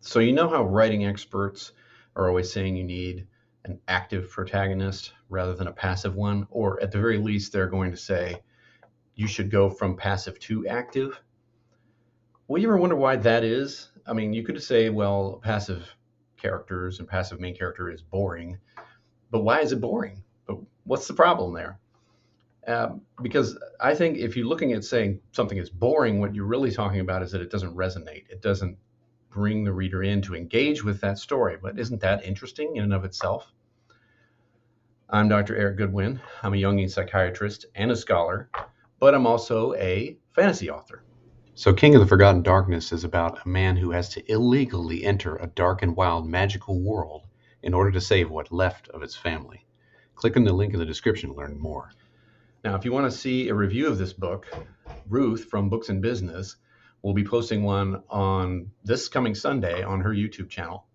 So you know how writing experts are always saying you need an active protagonist rather than a passive one, or at the very least, they're going to say you should go from passive to active. Well, you ever wonder why that is? I mean, you could say, well, passive characters and passive main character is boring, but why is it boring? But what's the problem there? Because I think if you're looking at saying something is boring, what you're really talking about is that it doesn't resonate. It doesn't bring the reader in to engage with that story. But isn't that interesting in and of itself? I'm Dr. Eric Goodwyn. I'm a Jungian psychiatrist and a scholar, but I'm also a fantasy author. So, King of the Forgotten Darkness is about a man who has to illegally enter a dark and wild magical world in order to save what's left of his family. Click on the link in the description to learn more. Now, if you want to see a review of this book, Ruth from Books and Business will be posting one on this coming Sunday on her YouTube channel.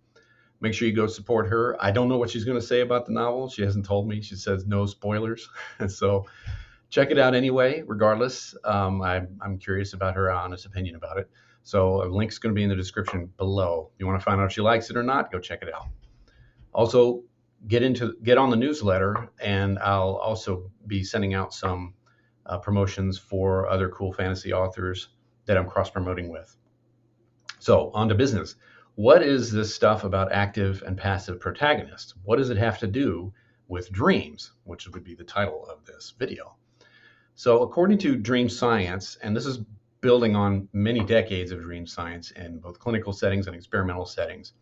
Make sure you go support her. I don't know what she's going to say about the novel. She hasn't told me. She says no spoilers. And so check it out anyway, regardless. I'm curious about her honest opinion about it. So a link's going to be in the description below. If you want to find out if she likes it or not, go check it out. Also, get on the newsletter, and I'll also be sending out some promotions for other cool fantasy authors that I'm cross-promoting with. So on to business. What is this stuff about active and passive protagonists? What does it have to do with dreams, which would be the title of this video? So according to dream science, and this is building on many decades of dream science in both clinical settings and experimental settings,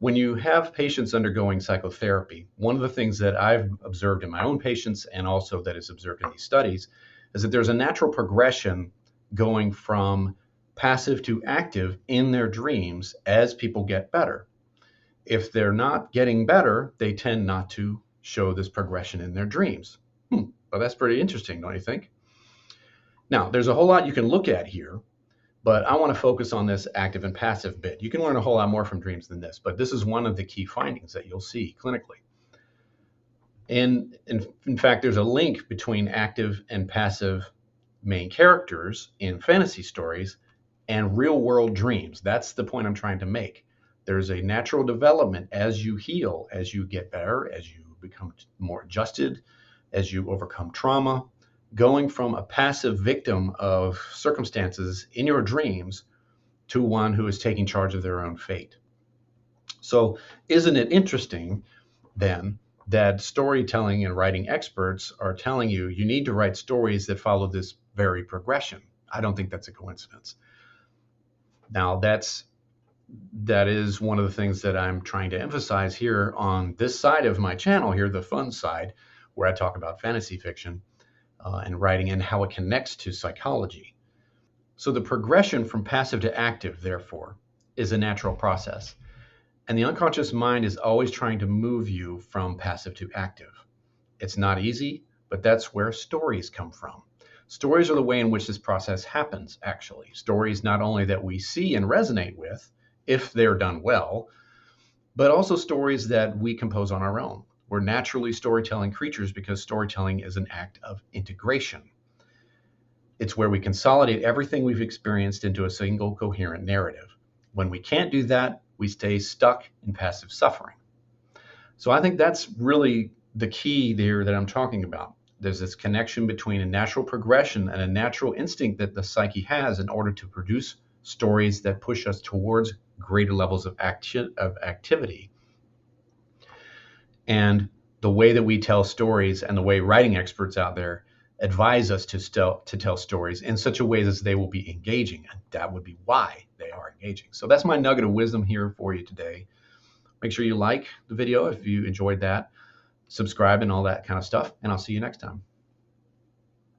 when you have patients undergoing psychotherapy, one of the things that I've observed in my own patients and also that is observed in these studies is that there's a natural progression going from passive to active in their dreams as people get better. If they're not getting better, they tend not to show this progression in their dreams. Well, that's pretty interesting, don't you think? Now, there's a whole lot you can look at here, but I want to focus on this active and passive bit. You can learn a whole lot more from dreams than this, but this is one of the key findings that you'll see clinically. And in fact, there's a link between active and passive main characters in fantasy stories and real world dreams. That's the point I'm trying to make. There's a natural development as you heal, as you get better, as you become more adjusted, as you overcome trauma, going from a passive victim of circumstances in your dreams to one who is taking charge of their own fate. So isn't it interesting then that storytelling and writing experts are telling you you need to write stories that follow this very progression? I don't think that's a coincidence. Now, that is one of the things that I'm trying to emphasize here on this side of my channel here, the fun side, where I talk about fantasy fiction and writing and how it connects to psychology. So the progression from passive to active, therefore, is a natural process. And the unconscious mind is always trying to move you from passive to active. It's not easy, but that's where stories come from. Stories are the way in which this process happens, actually. Stories not only that we see and resonate with, if they're done well, but also stories that we compose on our own. We're naturally storytelling creatures because storytelling is an act of integration. It's where we consolidate everything we've experienced into a single coherent narrative. When we can't do that, we stay stuck in passive suffering. So I think that's really the key there that I'm talking about. There's this connection between a natural progression and a natural instinct that the psyche has in order to produce stories that push us towards greater levels of activity. And the way that we tell stories and the way writing experts out there advise us to tell stories in such a way as they will be engaging. And that would be why they are engaging. So that's my nugget of wisdom here for you today. Make sure you like the video if you enjoyed that, subscribe and all that kind of stuff, and I'll see you next time.